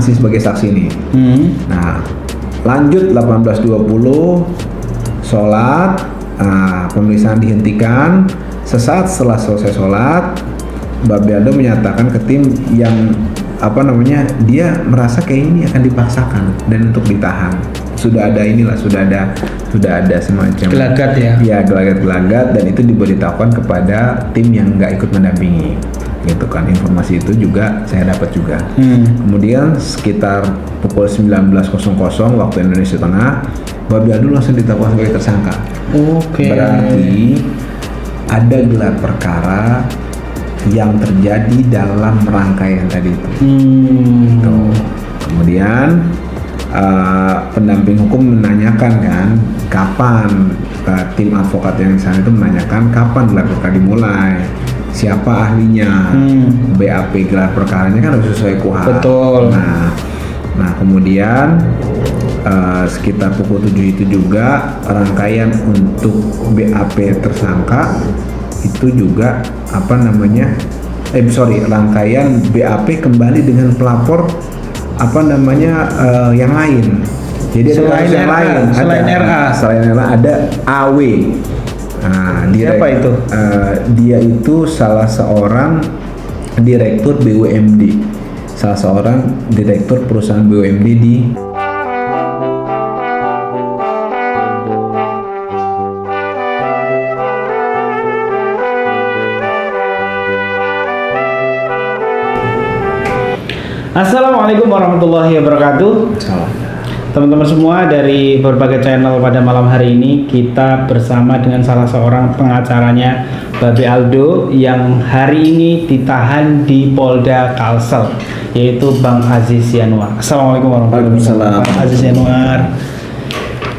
masih sebagai saksi nih. Nah, lanjut 18.20 sholat, pemeriksaan dihentikan. Sesaat setelah selesai sholat, Babe Aldo menyatakan ke tim yang dia merasa kayak ini akan dipaksakan dan untuk ditahan. Sudah ada semacam gelagat ya. Ya, gelagat dan itu diberitahukan kepada tim yang nggak ikut mendampingi. Gitu kan, informasi itu juga saya dapat juga. Kemudian sekitar pukul 19.00 waktu Indonesia Tengah, Babe Aldo langsung ditetapkan sebagai tersangka. Berarti ada gelar perkara yang terjadi dalam rangkaian tadi itu. Kemudian pendamping hukum menanyakan kan kapan, tim advokat yang di sana itu menanyakan kapan gelar perkara dimulai, siapa ahlinya, BAP gelar perkaranya kan harus sesuai KUHP. Betul. Nah kemudian sekitar pukul 7 itu juga rangkaian untuk BAP tersangka itu juga rangkaian BAP kembali dengan pelapor yang lain. Jadi ada selain RA ada AW. Siapa itu? Dia itu salah seorang direktur BUMD, salah seorang direktur perusahaan BUMD di Assalamualaikum warahmatullahi wabarakatuh. Teman-teman semua dari berbagai channel, pada malam hari ini kita bersama dengan salah seorang pengacaranya Babe Aldo yang hari ini ditahan di Polda Kalsel, yaitu Bang Aziz Yanuar. Assalamualaikum warahmatullahi wabarakatuh. Bang Aziz Yanuar.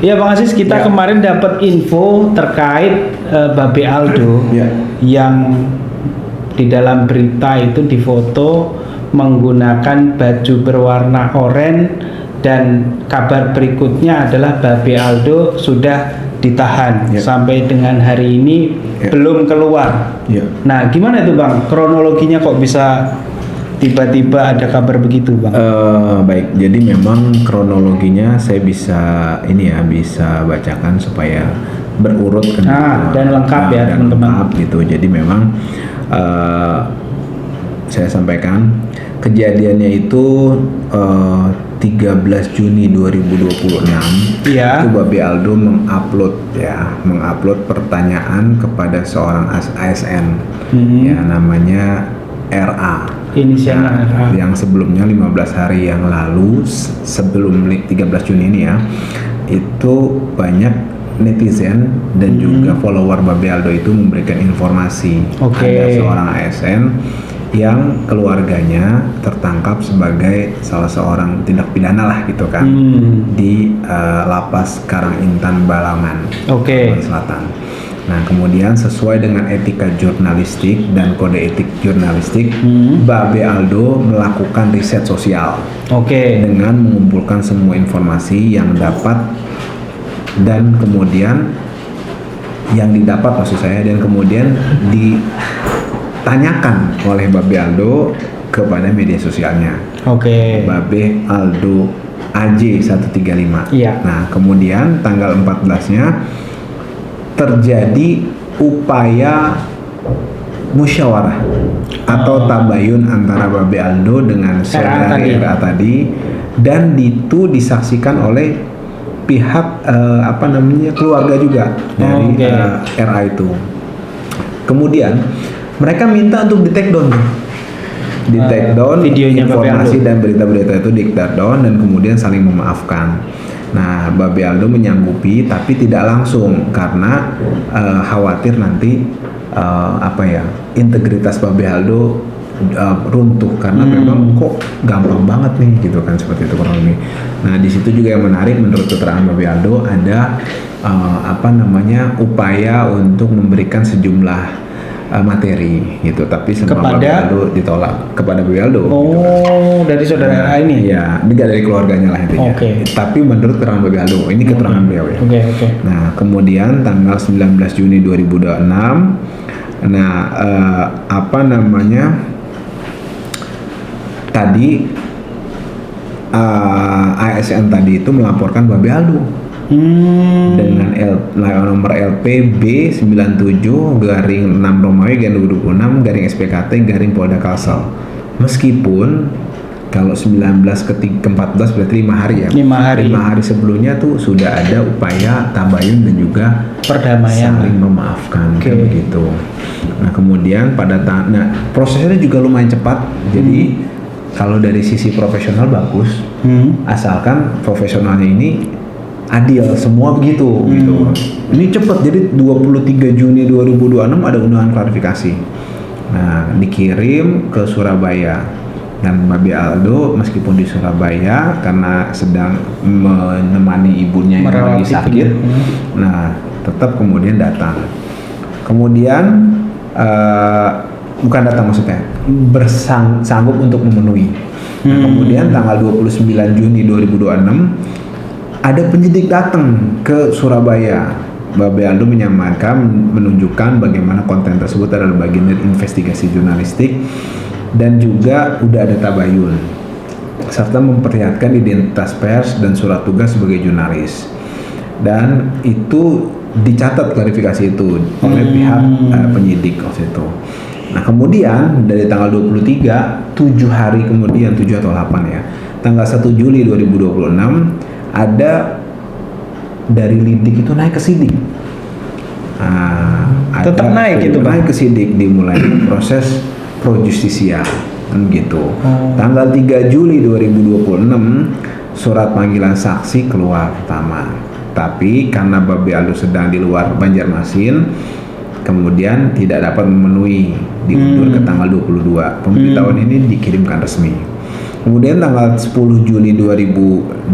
Ya Bang Aziz, kita kemarin dapat info terkait Babe Aldo yang di dalam berita itu difoto menggunakan baju berwarna oranye, dan kabar berikutnya adalah Babe Aldo sudah ditahan sampai dengan hari ini belum keluar. Nah, gimana itu Bang? Kronologinya kok bisa tiba-tiba ada kabar begitu Bang? Baik, jadi memang kronologinya saya bisa bacakan supaya berurut kan, dan lengkap ya teman-teman. Gitu. Jadi memang saya sampaikan kejadiannya itu 13 Juni 2026 itu Babe Aldo mengupload pertanyaan kepada seorang ASN namanya RA. Inisialnya RA. Yang sebelumnya 15 hari yang lalu sebelum 13 Juni ini itu banyak netizen dan juga follower Babe Aldo itu memberikan informasi ada seorang ASN yang keluarganya tertangkap sebagai salah seorang tindak pidana lah gitu kan di lapas Karangintan Balangan, Selatan. Nah kemudian sesuai dengan etika jurnalistik dan kode etik jurnalistik, Babe Aldo melakukan riset sosial dengan mengumpulkan semua informasi yang dapat dan kemudian ditanyakan oleh Babe Aldo kepada media sosialnya. Babe Aldo AJ 135. Nah, kemudian tanggal 14-nya terjadi upaya musyawarah atau tabayun antara Babe Aldo dengan saudari RA tadi, dan itu disaksikan oleh pihak keluarga juga dari RA itu. Kemudian mereka minta untuk di-take down videonya informasi dan berita-berita itu di-take down dan kemudian saling memaafkan. Nah, Babe Aldo menyanggupi tapi tidak langsung karena khawatir nanti integritas Babe Aldo runtuh karena memang kok gampang banget nih gitu kan, seperti itu kurang lebih. Nah, di situ juga yang menarik menurut keterangan Babe Aldo ada upaya untuk memberikan sejumlah materi gitu, tapi sama Babe Aldo ditolak kepada Babe Aldo. Dari saudara ini? Ya, dari keluarganya lah intinya. Tapi menurut keterangan Babe Aldo, ini keterangan beliau ya. Nah, kemudian tanggal 19 Juni 2026, tadi ASN tadi itu melaporkan Babe Aldo dengan nomor LP B97 garing 6 Romawi garing 2026 garing SPKT garing Polda Kalsel. Meskipun kalau 19 ke 14 berarti 5 hari ya. 5 hari sebelumnya tuh sudah ada upaya tabayun dan juga perdamaian, saling memaafkan begitu. Nah kemudian prosesnya juga lumayan cepat. Jadi kalau dari sisi profesional bagus, asalkan profesionalnya ini adil semua begitu gitu. Ini cepat, jadi 23 Juni 2026 ada undangan klarifikasi. Nah, dikirim ke Surabaya. Dan Babe Aldo meskipun di Surabaya karena sedang menemani ibunya yang lagi sakit, nah tetap kemudian datang. Kemudian bukan datang maksudnya, sanggup untuk memenuhi. Nah, kemudian tanggal 29 Juni 2026 ada penyidik datang ke Surabaya. Babe Aldo menunjukkan bagaimana konten tersebut adalah bagian dari investigasi jurnalistik dan juga udah ada tabayun serta memperlihatkan identitas pers dan surat tugas sebagai jurnalis. Dan itu dicatat klarifikasi itu oleh pihak penyidik waktu itu. Nah kemudian dari tanggal 23, 7 hari kemudian, 7 atau 8 ya, tanggal 1 Juli 2026 ada dari lidik itu naik ke sidik. Tetap naik gitu, naik ke sidik, dimulai proses pro justisia gitu. Tanggal 3 Juli 2026 surat panggilan saksi keluar pertama. Tapi karena Babe Aldo sedang di luar Banjarmasin, kemudian tidak dapat memenuhi, diundur ke tanggal 22. Pemberitahuan ini dikirimkan resmi. Kemudian tanggal 10 Juli 2026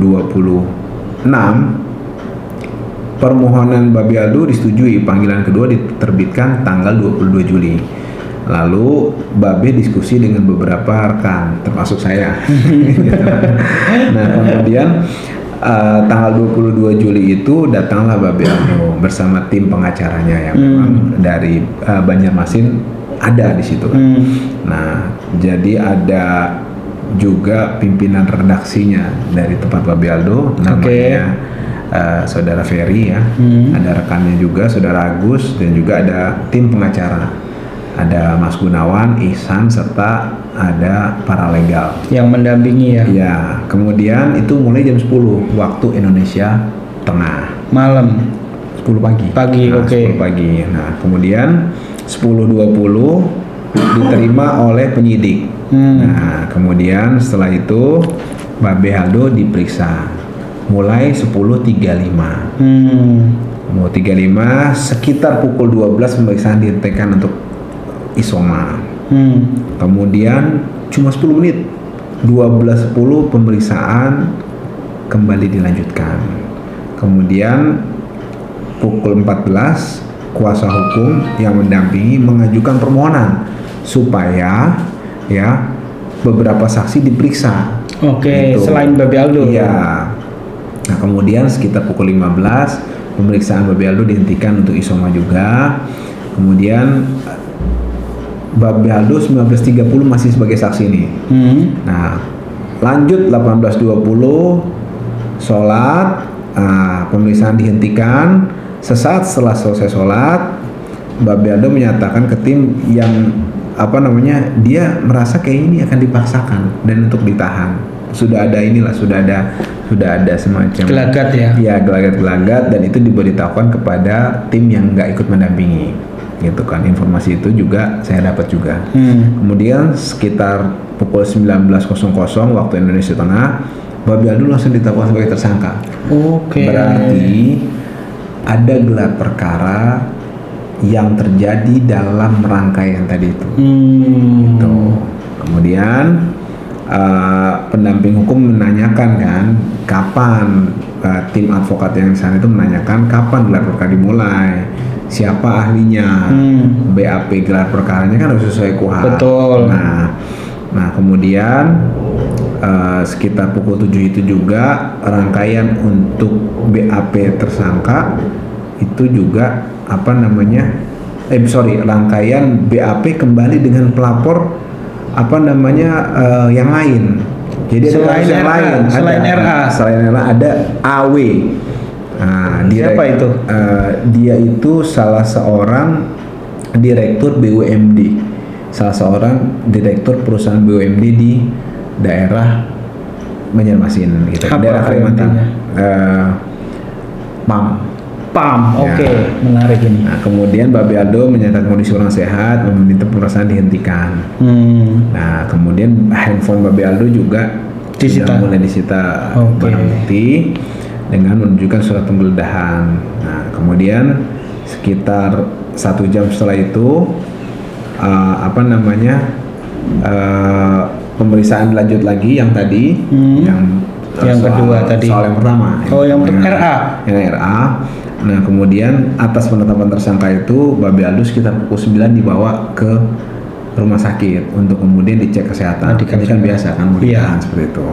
permohonan Babe Aldo disetujui, panggilan kedua diterbitkan tanggal 22 Juli. Lalu Babe diskusi dengan beberapa rekan termasuk saya. Nah kemudian tanggal 22 Juli itu datanglah Babe Aldo bersama tim pengacaranya yang memang dari Banjarmasin ada di situ. Nah jadi ada juga pimpinan redaksinya dari tempat Babe Aldo namanya saudara Ferry ya, ada rekannya juga saudara Agus dan juga ada tim pengacara, ada Mas Gunawan, Ihsan serta ada paralegal yang mendampingi ya. Ya, kemudian itu mulai jam 10 waktu Indonesia Tengah. Malam 10 pagi. Nah, 10 pagi. Nah, kemudian 10.20 diterima oleh penyidik. Nah, kemudian setelah itu Babe Aldo diperiksa mulai 10.35. Mau 35 sekitar pukul 12 pemeriksaan dihentikan untuk isoma. Kemudian cuma 10 menit 12.10 pemeriksaan kembali dilanjutkan. Kemudian pukul 14 kuasa hukum yang mendampingi mengajukan permohonan supaya ya beberapa saksi diperiksa. Gitu. Selain Babe Aldo. Iya. Nah kemudian sekitar pukul 15 pemeriksaan Babe Aldo dihentikan untuk isoma juga. Kemudian Babe Aldo 19.30 masih sebagai saksi nih. Nah lanjut 18.20 sholat, pemeriksaan dihentikan. Sesaat setelah selesai sholat, Babe Aldo menyatakan ke tim yang dia merasa kayak ini akan dipaksakan dan untuk ditahan. Sudah ada semacam gelagat ya. Ya gelagat dan itu diberitahukan kepada tim yang nggak ikut mendampingi. Gitu kan, informasi itu juga saya dapat juga. Kemudian sekitar pukul 19.00 waktu Indonesia Tengah, Babe Aldo langsung ditetapkan sebagai tersangka. Berarti ada gelar perkara yang terjadi dalam rangkaian tadi itu. Gitu. Kemudian pendamping hukum menanyakan kan kapan, tim advokat yang di sana itu menanyakan kapan gelar perkara dimulai, siapa ahlinya, BAP gelar perkaranya kan harus sesuai KUHP. Betul. Nah kemudian sekitar pukul 7 itu juga rangkaian untuk BAP tersangka itu juga rangkaian BAP kembali dengan pelapor yang lain Jadi ada Selain kasus yang RA, lain. selain Ada. RA. Selain RA ada AW. Nah, Siapa itu? Dia itu salah seorang direktur BUMD, salah seorang direktur perusahaan BUMD di daerah Banjarmasin, gitu. Apa Daerah Kalimantan. BUMD-nya? PAM. PAM, Ya. oke, menarik ini. Nah, kemudian Babe Aldo menyatakan kondisi kurang sehat, meminta pemeriksaan dihentikan. Nah, kemudian handphone Babe Aldo juga Disita. sudah mulai disita Oke. barang bukti dengan menunjukkan surat penggeledahan. Nah, kemudian sekitar 1 jam setelah itu pemeriksaan lanjut lagi yang tadi, yang kedua tadi. soal yang pertama. Oh, yang RA. Yang RA. Nah, kemudian atas penetapan tersangka itu Babe Aldo sekitar pukul 9 dibawa ke rumah sakit untuk kemudian dicek kesehatan. Ini kan biasa kan mau ditahan seperti itu.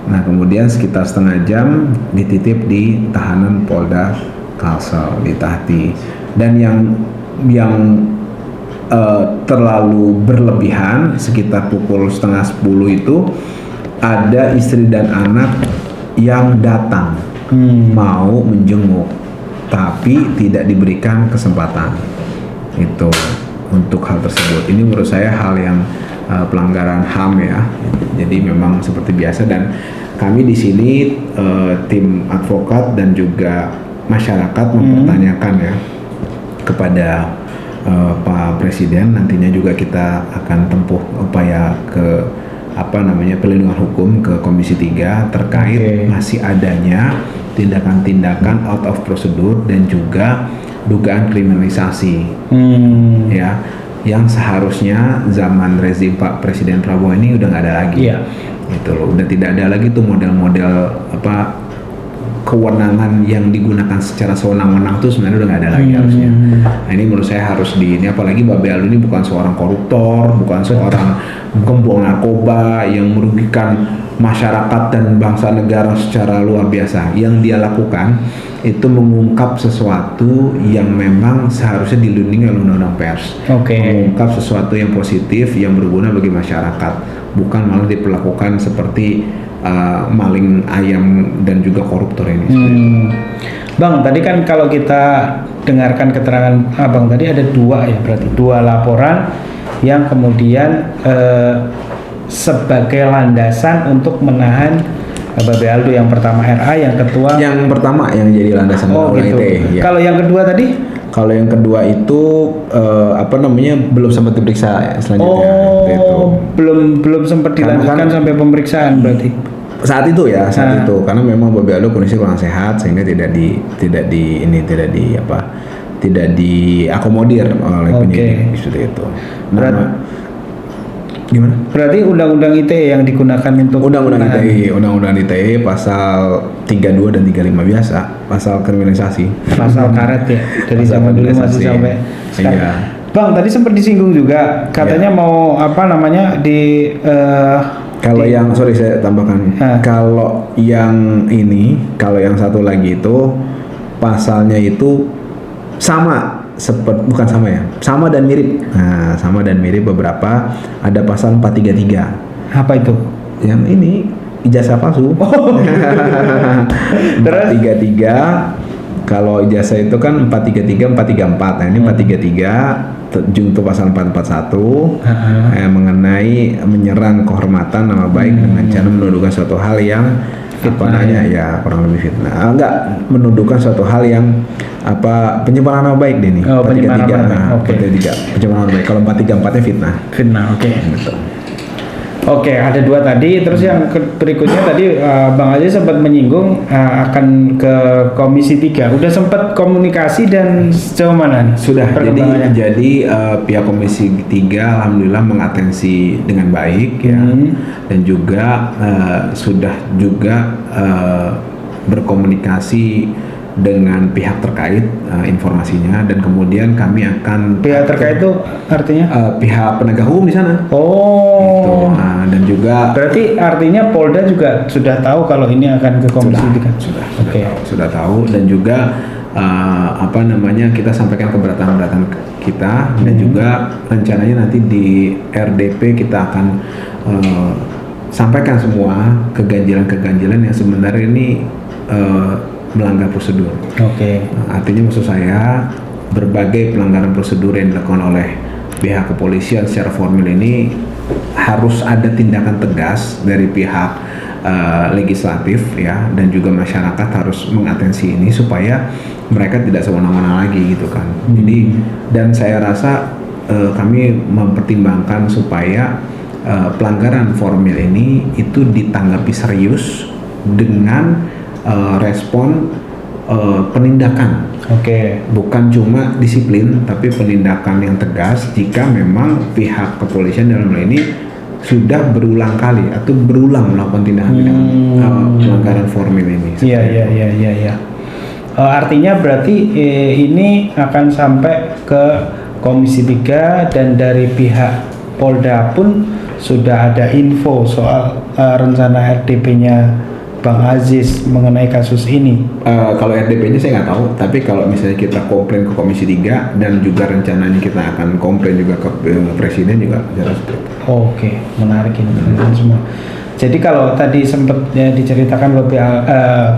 Nah, kemudian sekitar setengah jam dititip di tahanan Polda Kalsel di Tahti. Dan yang terlalu berlebihan sekitar pukul setengah 10 itu ada istri dan anak yang datang mau menjenguk tapi tidak diberikan kesempatan itu untuk hal tersebut. Ini menurut saya hal yang pelanggaran HAM ya. Jadi memang seperti biasa, dan kami di sini tim advokat dan juga masyarakat mempertanyakan ya kepada Pak Presiden. Nantinya juga kita akan tempuh upaya ke perlindungan hukum ke Komisi 3 terkait masih adanya tindakan-tindakan out of prosedur dan juga dugaan kriminalisasi ya, yang seharusnya zaman rezim Pak Presiden Prabowo ini udah nggak ada lagi. Gitu loh, udah tidak ada lagi tuh model-model kewenangan yang digunakan secara sewenang-wenang tuh sebenarnya udah nggak ada lagi harusnya. Nah, ini menurut saya harus ini, apalagi Babe Aldo ini bukan seorang koruptor, bukan seorang gembong narkoba yang merugikan masyarakat dan bangsa negara secara luar biasa. Yang dia lakukan itu mengungkap sesuatu yang memang seharusnya dilindungi oleh undang-undang pers. Mengungkap sesuatu yang positif yang berguna bagi masyarakat, bukan malah diperlakukan seperti maling ayam dan juga koruptor ini. Bang, tadi kan kalau kita dengarkan keterangan Abang tadi ada 2 ya, berarti 2 laporan yang kemudian sebagai landasan untuk menahan Babe Aldo. Yang pertama RA, yang kedua yang pertama yang jadi landasan gitu. ya. Kalau yang kedua tadi? Kalau yang kedua itu belum sempat diperiksa selanjutnya. Itu. belum sempat dilanjutkan sampai pemeriksaan berarti. Saat itu karena memang Babe Aldo kondisi kurang sehat sehingga tidak diakomodir oleh penyidik seperti itu. Gimana? Berarti undang-undang ITE yang digunakan untuk undang-undang ITE pasal 32 dan 35 biasa, pasal kriminalisasi. Pasal karet ya, dari zaman dulu masih sampai sekarang. Iya. Bang, tadi sempat disinggung juga katanya mau kalau yang saya tambahkan. Kalau yang satu lagi itu pasalnya itu sama dan mirip. Nah, sama dan mirip beberapa, ada pasal 433. Apa itu? Yang ini ijazah palsu. 433. Kalau ijazah itu kan 433, 434. Nah, ini 433 junto pasal 441 mengenai menyerang kehormatan nama baik dengan cara menuduhkan suatu hal yang kurang lebih fitnah. Menuduhkan suatu hal yang pencemaran nama baik deh nih. 433 pencemaran nama baik. Kalau 434-nya fitnah. Oke. Oke, ada 2 tadi. Terus yang berikutnya tadi Bang Aziz sempat menyinggung akan ke Komisi 3. Udah sempat komunikasi dan sejauh mana? Sudah. Jadi pihak Komisi 3 alhamdulillah mengatensi dengan baik ya. Dan juga sudah juga berkomunikasi dengan pihak terkait informasinya, dan kemudian kami akan pihak terkait itu artinya pihak penegak hukum di sana. Gitu. Dan juga berarti artinya Polda juga sudah tahu kalau ini akan ke Komisi 3. Sudah tahu, dan juga kita sampaikan keberatan kita, dan juga rencananya nanti di RDP kita akan sampaikan semua keganjilan-keganjilan yang sebenarnya ini melanggar prosedur. Oke. Artinya maksud saya berbagai pelanggaran prosedur yang dilakukan oleh pihak kepolisian secara formil ini harus ada tindakan tegas dari pihak legislatif ya, dan juga masyarakat harus mengatensi ini supaya mereka tidak sewenang-wenang lagi gitu kan. Jadi dan saya rasa kami mempertimbangkan supaya pelanggaran formil ini itu ditanggapi serius dengan respon penindakan. Oke. Bukan cuma disiplin, tapi penindakan yang tegas jika memang pihak kepolisian dalam hal ini sudah berulang kali atau berulang melakukan tindakan pelanggaran formil ini. Iya. Artinya berarti ini akan sampai ke Komisi 3 dan dari pihak Polda pun sudah ada info soal rencana RDP-nya Bang Aziz mengenai kasus ini. Kalau RDP-nya saya nggak tahu, tapi kalau misalnya kita komplain ke Komisi 3 dan juga rencananya kita akan komplain juga ke Presiden juga jelas. Oke, menarik ini teman-teman semua. Jadi kalau tadi sempat diceritakan oleh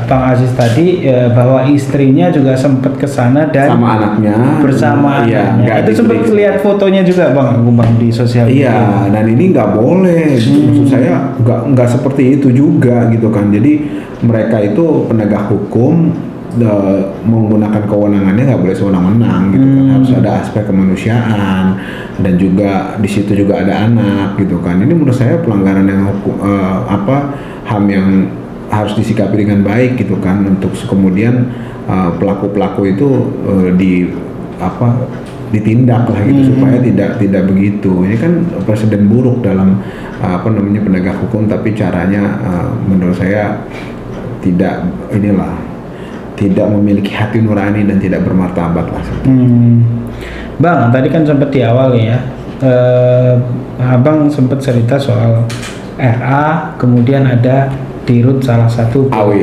Bang Aziz tadi bahwa istrinya juga sempat ke sana dan sama anaknya bersama anaknya. Itu sempat lihat fotonya juga Bang di sosial media. Iya, dan ini nggak boleh. Maksud saya nggak seperti itu juga gitu kan. Jadi mereka itu penegak hukum menggunakan kewenangannya nggak boleh sewenang-wenang gitu kan. Harus ada aspek kemanusiaan dan juga di situ juga ada anak gitu kan. Ini menurut saya pelanggaran yang HAM yang harus disikapi dengan baik gitu kan, untuk kemudian pelaku-pelaku itu ditindak lah gitu supaya tidak begitu. Ini kan presiden buruk dalam penegak hukum, tapi caranya menurut saya tidak memiliki hati nurani dan tidak bermartabat lah. Bang, tadi kan sempat di awal ya, Abang sempat cerita soal RA, kemudian ada dirut salah satu AW.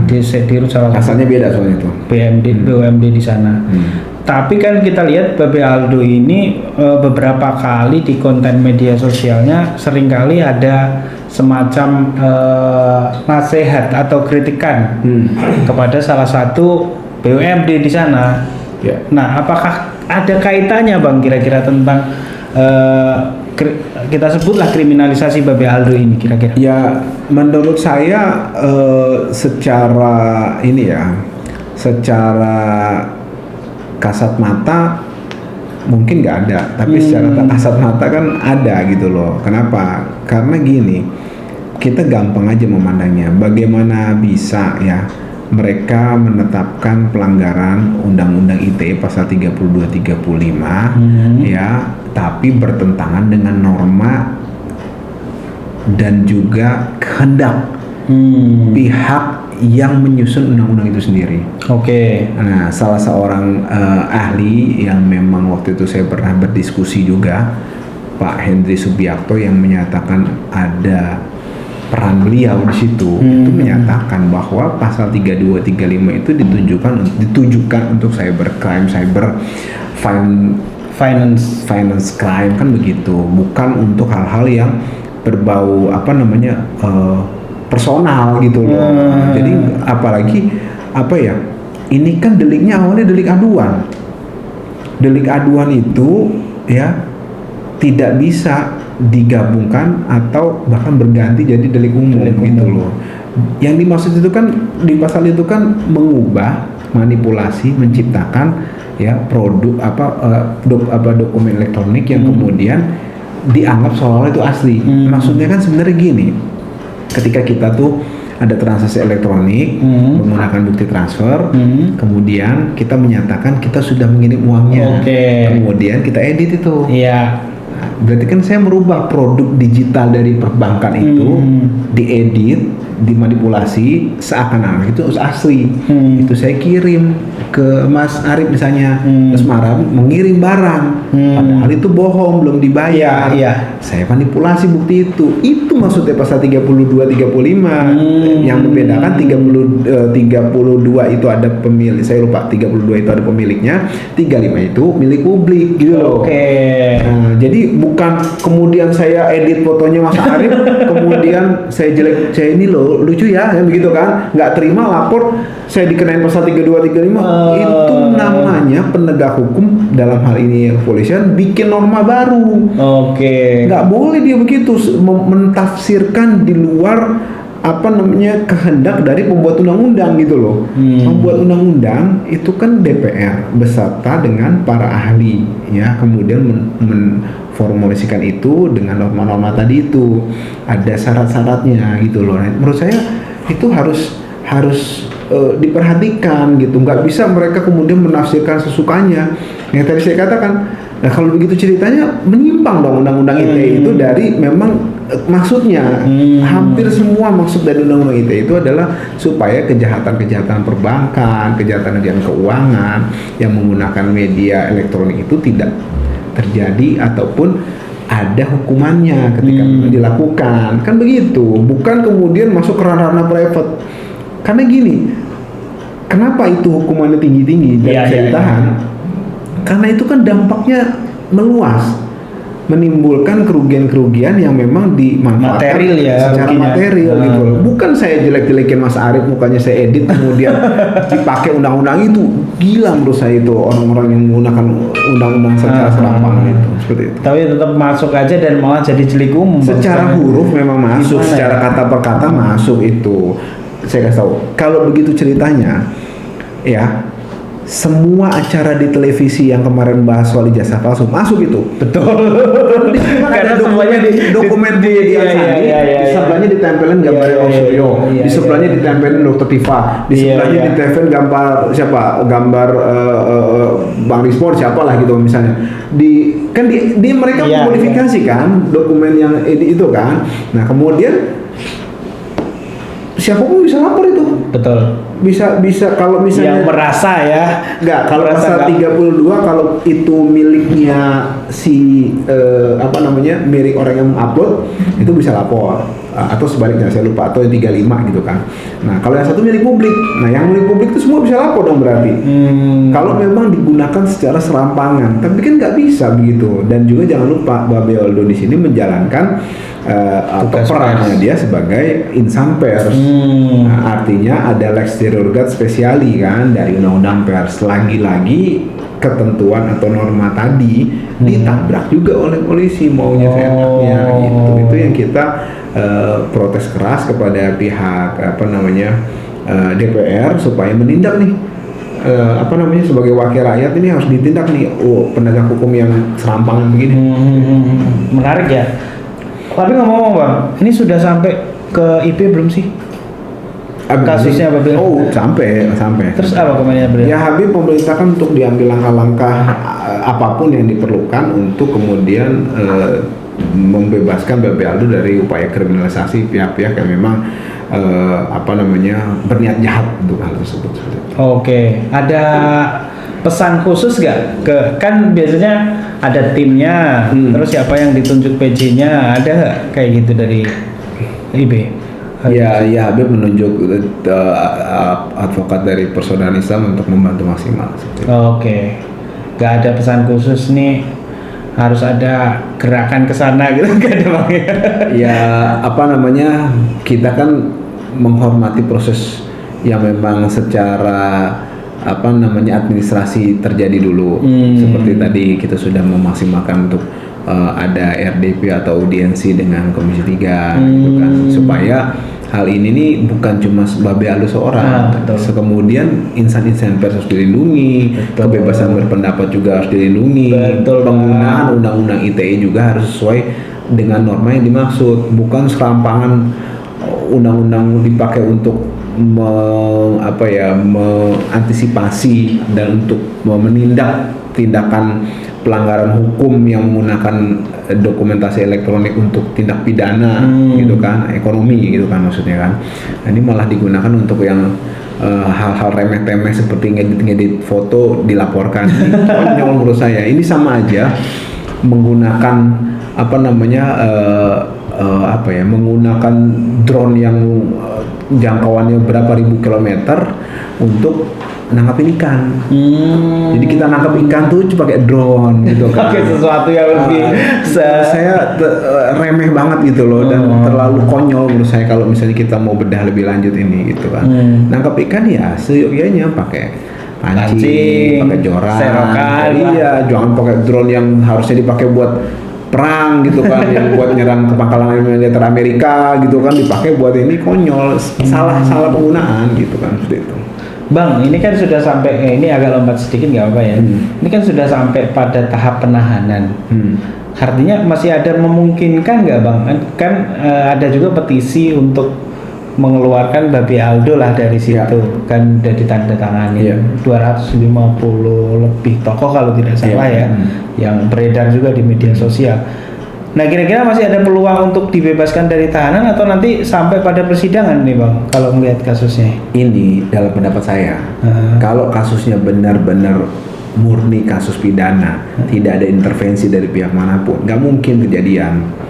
Dirut salah satu. Asalnya beda soalnya itu. BUMD di sana. Tapi kan kita lihat Babe Aldo ini beberapa kali di konten media sosialnya seringkali ada semacam nasihat atau kritikan kepada salah satu BUMD di sana. Ya. Nah, apakah ada kaitannya Bang kira-kira tentang kita sebutlah kriminalisasi Babe Aldo ini kira-kira? Ya, menurut saya secara kasat mata mungkin nggak ada, tapi secara kasat mata kan ada gitu loh. Kenapa? Karena gini, kita gampang aja memandangnya. Bagaimana bisa ya mereka menetapkan pelanggaran Undang-Undang ITE pasal 32-35 ya, tapi bertentangan dengan norma dan juga kehendak pihak yang menyusun undang-undang itu sendiri. Oke. Nah, salah seorang ahli yang memang waktu itu saya pernah berdiskusi juga, Pak Hendri Subiakto, yang menyatakan ada peran beliau di situ, itu menyatakan bahwa pasal 32-35 itu ditujukan untuk cybercrime, finance crime kan begitu, bukan untuk hal-hal yang berbau personal gitu loh. Jadi apalagi ini kan deliknya awalnya delik aduan. Delik aduan itu ya tidak bisa digabungkan atau bahkan berganti jadi delik umum gitu loh. Yang dimaksud itu kan di pasal itu kan mengubah, manipulasi, menciptakan ya produk dokumen elektronik yang kemudian dianggap seolah-olah itu asli. Maksudnya kan sebenarnya gini, ketika kita tuh ada transaksi elektronik menggunakan bukti transfer, kemudian kita menyatakan kita sudah mengirim uangnya, kemudian kita edit itu. Iya. Berarti kan saya merubah produk digital dari perbankan itu, diedit, dimanipulasi seakan-akan itu asli. Itu saya kirim ke Mas Arif misalnya, Mas Mara mengirim barang, padahal itu bohong, belum dibayar. Iya. saya manipulasi bukti itu maksudnya pasal 32 35 yang membedakan 32 itu ada pemilik, saya lupa 32 itu ada pemiliknya, 35 itu milik publik gitu loh. Nah, jadi bukan kemudian saya edit fotonya Mas Arif kemudian saya ini loh lucu ya begitu kan, nggak terima lapor saya dikenain pasal 32 35. Itu namanya penegak hukum, dalam hal ini kepolisian, bikin norma baru. Nggak boleh dia begitu mentafsirkan di luar kehendak dari pembuat undang-undang gitu loh. Pembuat undang-undang itu kan DPR beserta dengan para ahli ya, kemudian memformulasikan itu dengan norma-norma tadi itu, ada syarat-syaratnya gitu loh. Nah, menurut saya itu harus diperhatikan gitu, nggak bisa mereka kemudian menafsirkan sesukanya. Yang tadi saya katakan, nah kalau begitu ceritanya menyimpang dong undang-undang ITE itu dari memang maksudnya. Hampir semua maksud dari undang-undang ITE itu adalah supaya kejahatan-kejahatan perbankan, kejahatan-kejahatan keuangan yang menggunakan media elektronik itu tidak terjadi ataupun ada hukumannya ketika dilakukan, kan begitu. Bukan kemudian masuk ke ranah private. Karena gini, kenapa itu hukumannya tinggi-tinggi dan bisa ditahan? Karena itu kan dampaknya meluas, menimbulkan kerugian-kerugian yang memang dimanfaatkan secara material gitu loh. Bukan saya jelek-jelekin Mas Arif, mukanya saya edit kemudian dipakai undang-undang itu. Gila menurut saya itu orang-orang yang menggunakan undang-undang secara serampangan itu, seperti itu. Tapi tetap masuk aja dan malah jadi delik umum. Secara huruf memang masuk, secara kata per kata masuk itu. Saya kasih tahu, kalau begitu ceritanya ya, semua acara di televisi yang kemarin bahas soal ijazah palsu masuk itu. Betul. Karena semuanya dokumen di sebelahnya ditempelin gambar Suryo, di sebelahnya ditempelin Dr. Tifa, di sebelahnya ditempelin gambar siapa, gambar Bang Rismor siapa lah gitu misalnya. Di mereka memodifikasi kan dokumen yang itu kan. Nah kemudian siapapun bisa lapor itu. Betul. Bisa kalau misalnya yang merasa ya. Enggak, kalau pasal 32 kalau itu miliknya si milik orang yang mengupload itu bisa lapor. Atau sebaliknya saya lupa, atau yang 35 gitu kan. Nah, kalau yang satu milik publik. Nah, yang milik publik itu semua bisa lapor dong berarti. Kalau memang digunakan secara serampangan. Tapi kan nggak bisa begitu. Dan juga jangan lupa Babe Aldo di sini menjalankan perannya dia sebagai insan pers. Nah, artinya ada lex derogat speciali kan dari undang-undang pers. Lagi-lagi ketentuan atau norma tadi ditabrak juga oleh polisi maunya seenaknya gitu. Itu yang kita protes keras kepada pihak DPR supaya menindak nih. Sebagai wakil rakyat ini harus ditindak nih. Penegak hukum yang serampangan begini. Menarik ya. Tapi ngomong-ngomong Bang, ini sudah sampai ke IP belum sih? Kasusnya Habib? Sampai. Terus apa komennya beliau? Ya Habib memerintahkan untuk diambil langkah-langkah apapun yang diperlukan untuk kemudian membebaskan Babe Aldo dari upaya kriminalisasi pihak-pihak yang memang berniat jahat untuk hal tersebut. Oke, ada pesan khusus gak? Kan biasanya ada timnya, terus siapa yang ditunjuk PJ-nya, ada kayak gitu dari IB? Ya Habib menunjuk advokat dari Persaudaraan Islam untuk membantu maksimal. Oke, gak ada pesan khusus nih, harus ada gerakan ke sana gitu, gak ada Bang? Ya kita kan menghormati proses yang memang secara administrasi terjadi dulu. Seperti tadi kita sudah memaksimalkan untuk ada RDP atau audiensi dengan Komisi 3 gitu kan, supaya hal ini nih bukan cuma Babe Aldo seorang, kemudian insan-insan pers harus dilindungi, kebebasan berpendapat juga harus dilindungi, penggunaan undang-undang ITE juga harus sesuai dengan norma yang dimaksud, bukan serampangan undang-undang dipakai untuk mengantisipasi dan untuk menindak tindakan pelanggaran hukum yang menggunakan dokumentasi elektronik untuk tindak pidana gitu kan, ekonomi gitu kan maksudnya kan. Nah, ini malah digunakan untuk yang hal-hal remeh-temeh seperti ngedit foto dilaporkan. Konyol menurut saya. Ini sama aja menggunakan apa namanya apa ya, menggunakan drone yang jangkauannya berapa ribu kilometer untuk nangkapin ikan. Jadi kita nangkap ikan tuh cuma pakai drone gitu kan. Pakai sesuatu yang lebih saya remeh banget gitu loh, dan terlalu konyol menurut saya kalau misalnya kita mau bedah lebih lanjut ini gitu kan. Nangkap ikan ya seyogyanya pakai pancing, pakai joran, serokan. Iya, jangan pakai drone yang harusnya dipakai buat perang gitu kan, yang buat nyerang ke pangkalan militer Amerika gitu kan, dipakai buat ini, konyol, salah penggunaan gitu kan, seperti itu. Bang, ini kan sudah sampai, ini agak lompat sedikit nggak apa ya? Ini kan sudah sampai pada tahap penahanan. Artinya masih ada memungkinkan nggak Bang? Kan ada juga petisi untuk mengeluarkan Babe Aldo lah dari situ, kan udah ditandatangani 250 lebih tokoh kalau tidak salah yang beredar juga di media sosial. Nah, kira-kira masih ada peluang untuk dibebaskan dari tahanan atau nanti sampai pada persidangan nih Bang, kalau melihat kasusnya? Ini dalam pendapat saya, kalau kasusnya benar-benar murni kasus pidana, tidak ada intervensi dari pihak manapun, nggak mungkin kejadian.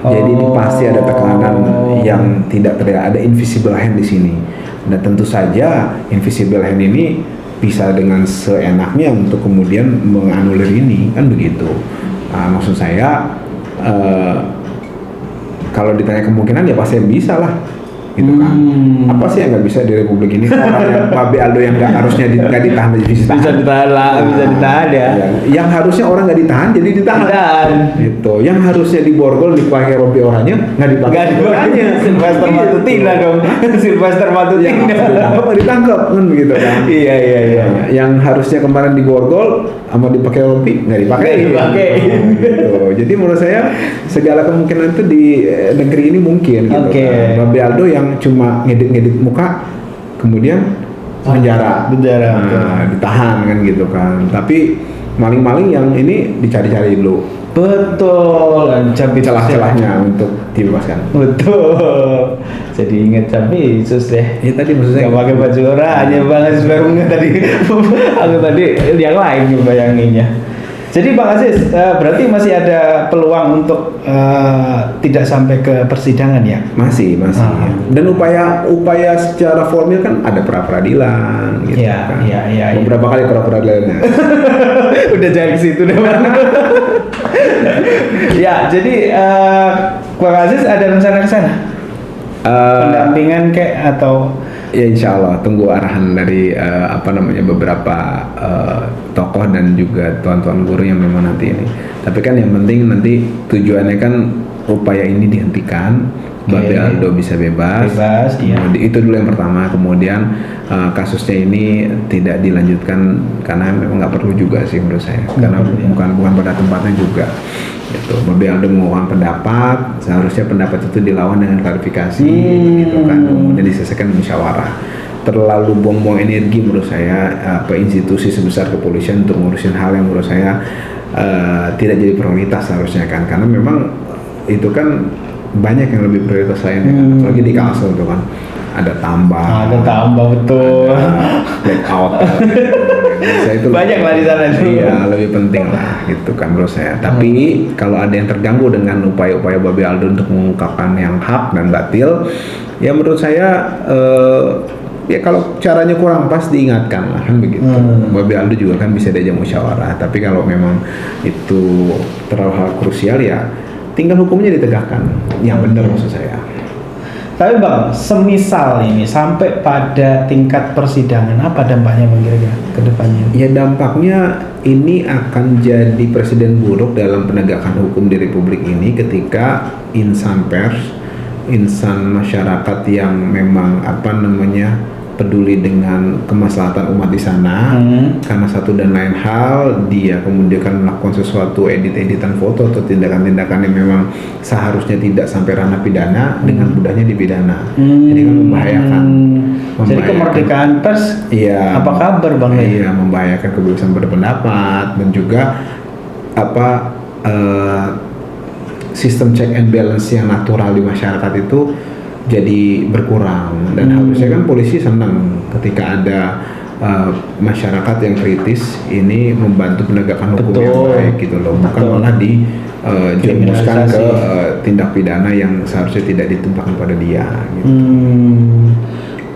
Jadi ini pasti ada tekanan yang tidak terlihat, ada invisible hand di sini. Dan tentu saja invisible hand ini bisa dengan seenaknya untuk kemudian menganulir ini, kan begitu. Maksud saya, kalau ditanya kemungkinan ya pasti bisa lah, gitu kan. Apa sih yang nggak bisa di Republik ini? Orang yang Babe Aldo yang nggak harusnya nggak ditahan jadi bisa ditahan lah, bisa ditahan ya. Yang harusnya orang nggak ditahan jadi ditahan. Gitu. Yang harusnya diborgol dipakai rompi orangnya nggak dipakai. Sylvester Matutina dong. Sylvester Matutina. Ditangkap kan begitu kan. Iya. Yang harusnya kemarin diborgol sama dipakai rompi nggak dipakai. Gitu. Jadi menurut saya segala kemungkinan itu di negeri ini mungkin gitu kan. Babe Aldo yang cuma ngedit muka kemudian penjara, ditahan kan gitu kan. Tapi maling-maling yang ini dicari-cari dulu. Betul, cabai celah-celahnya untuk dibebaskan. Betul. Jadi ingat cabai sus deh. Ya tadi maksudnya nggak pakai baju oranye banget sebenarnya tadi. Aku tadi yang lain bayanginnya. Jadi Bang Aziz, berarti masih ada peluang untuk tidak sampai ke persidangan ya? Masih. Dan upaya secara formil kan ada pra-peradilan gitu kan. Iya. Beberapa kali pra-peradilannya. Udah jadi ke situ deh. Ya, jadi Bang Aziz ada rencana ke sana? Pendampingan kayak atau? Ya insya Allah tunggu arahan dari beberapa tokoh dan juga tuan-tuan guru yang memang nanti ini. Tapi kan yang penting nanti tujuannya kan upaya ini dihentikan, Babe Aldo bisa bebas. Itu dulu yang pertama. Kemudian kasusnya ini tidak dilanjutkan karena memang nggak perlu juga sih menurut saya. Karena bukan pada tempatnya juga. Gitu. Babe Aldo mengeluarkan pendapat, seharusnya pendapat itu dilawan dengan klarifikasi, gitu kan, kemudian diselesaikan musyawarah. Terlalu buang-buang energi menurut saya institusi sebesar kepolisian untuk ngurusin hal yang menurut saya tidak jadi prioritas seharusnya kan, karena memang itu kan banyak yang lebih prioritas lainnya kan, apalagi di Kalsel itu kan ada tambang betul, blackout. Saya itu banyak lah di sana. Iya, lebih penting lah gitu kan menurut saya. Tapi kalau ada yang terganggu dengan upaya-upaya Babe Aldo untuk mengungkapkan yang hak dan batil, ya menurut saya ya kalau caranya kurang pas diingatkan lah kan begitu. Babe Aldo juga kan bisa diajak musyawarah. Tapi kalau memang itu terlalu hal krusial ya tinggal hukumnya ditegakkan yang benar maksud saya. Tapi Bang, semisal ini sampai pada tingkat persidangan, apa dampaknya Bang kira-kira ke depannya? Ya dampaknya ini akan jadi presiden buruk dalam penegakan hukum di Republik ini ketika insan pers, insan masyarakat yang memang peduli dengan kemaslahatan umat di sana, karena satu dan lain hal dia kemudian kan melakukan sesuatu edit-editan foto atau tindakan-tindakan yang memang seharusnya tidak sampai ranah pidana, dengan mudahnya dipidana. Jadi kan membahayakan. Jadi kemerdekaan pers, apa kabar Bang? Iya, membahayakan kebebasan berpendapat dan juga sistem check and balance yang natural di masyarakat itu jadi berkurang. Dan harusnya kan polisi senang ketika ada masyarakat yang kritis ini membantu penegakan hukum yang Betul. baik gitu loh, bukan Betul. malah jerumuskan ke Kriminalisasi. tindak pidana yang seharusnya tidak ditumpahkan pada dia gitu.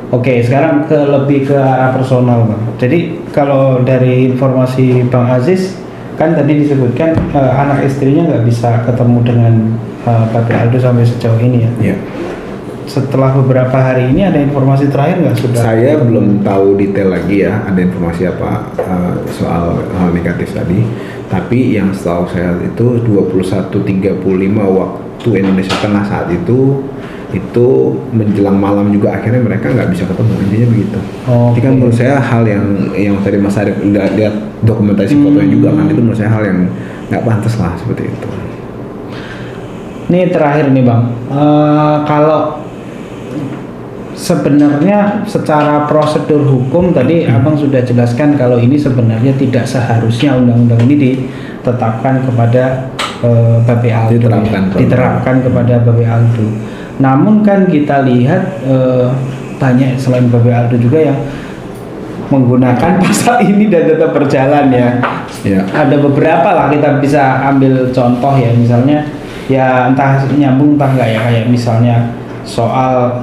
Oke, sekarang lebih ke arah personal, Bang. Jadi kalau dari informasi Bang Aziz, kan tadi disebutkan anak istrinya nggak bisa ketemu dengan Bapak Aldo sampai sejauh ini ya. Ya. Setelah beberapa hari ini ada informasi terakhir nggak sudah? Saya belum tahu detail lagi ya, ada informasi apa soal hal negatif tadi. Tapi yang setahu saya itu 21.35 waktu Indonesia Tengah saat itu menjelang malam juga akhirnya mereka nggak bisa ketemu, intinya begitu. Jadi kan menurut saya hal yang tadi Mas Arif lihat dokumentasi fotonya juga kan, itu menurut saya hal yang nggak pantas lah seperti itu. Ini terakhir nih Bang, kalau sebenarnya secara prosedur hukum tadi Abang sudah jelaskan kalau ini sebenarnya tidak seharusnya undang-undang ini ditetapkan kepada Babe Aldo, diterapkan kepada Babe Aldo. Namun kan kita lihat banyak selain Babe Aldo juga yang menggunakan pasal ini dan tetap berjalan ya. Ada beberapa lah, kita bisa ambil contoh ya, misalnya ya entah nyambung entah enggak ya, kayak misalnya soal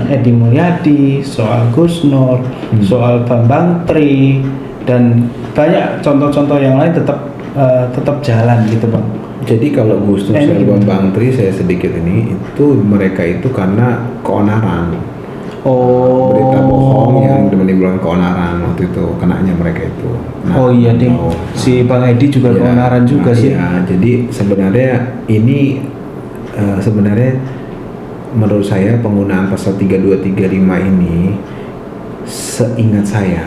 Edi Mulyadi, soal Gus Nur, soal Bambang Tri, dan banyak contoh-contoh yang lain tetap jalan gitu Bang. Jadi kalau Gus Nur dan Bambang Tri, saya sedikit ini, itu mereka itu karena keonaran. Berita bohong yang menimbulkan keonaran waktu itu, kenanya mereka itu. Nah, iya deh, si Bang Edi juga keonaran juga sih. Ya, jadi sebenarnya ini sebenarnya menurut saya penggunaan pasal 3235 ini, seingat saya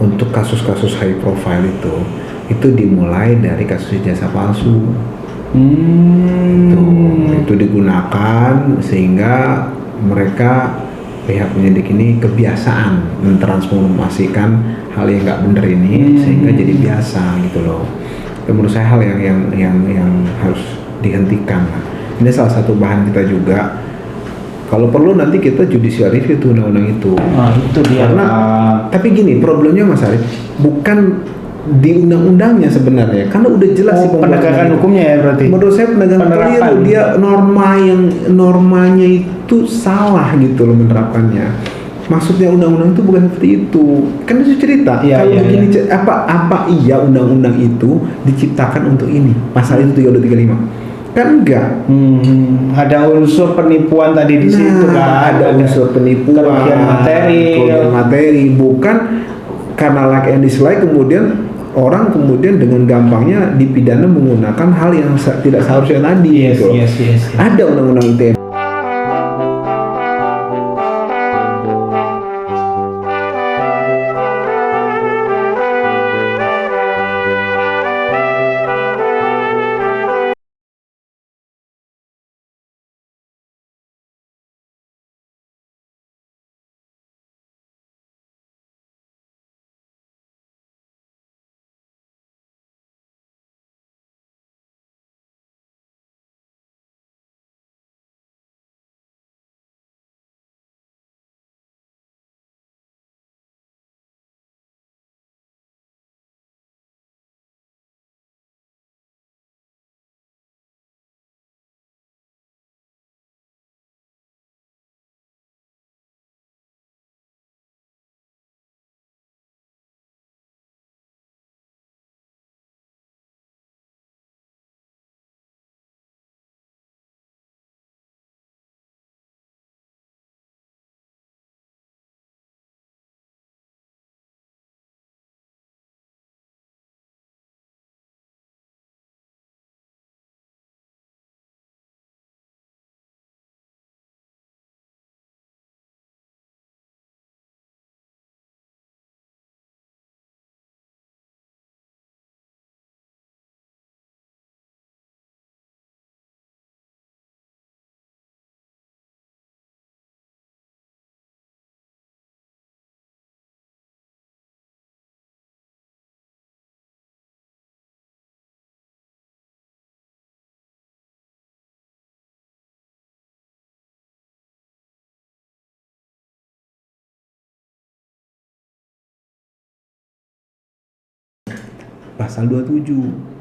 untuk kasus-kasus high profile itu dimulai dari kasus jasa palsu. Itu digunakan sehingga mereka pihak penyidik ini kebiasaan mentransformasikan hal yang nggak benar ini sehingga jadi biasa gitu loh. Dan menurut saya hal yang harus dihentikan. Ini salah satu bahan kita juga. Kalau perlu nanti kita judicial review tuh undang-undang itu. Itu dia. Karena tapi gini problemnya Mas Arif, bukan di undang-undangnya sebenarnya, karena udah jelas sih penegakan hukumnya ya berarti. Menurut saya penegakan keliru, dia normanya itu salah gitu loh menerapkannya. Maksudnya undang-undang itu bukan seperti itu. Kan itu cerita. Kalau begini apa iya undang-undang itu diciptakan untuk ini? Pasal itu 3235. Kan enggak. Ada unsur penipuan tadi di situ kan. Ada unsur penipuan, kerugian materi, bukan karena like and dislike kemudian orang kemudian dengan gampangnya dipidana menggunakan hal yang tidak seharusnya tadi. Ada undang-undang ITE. pasal 27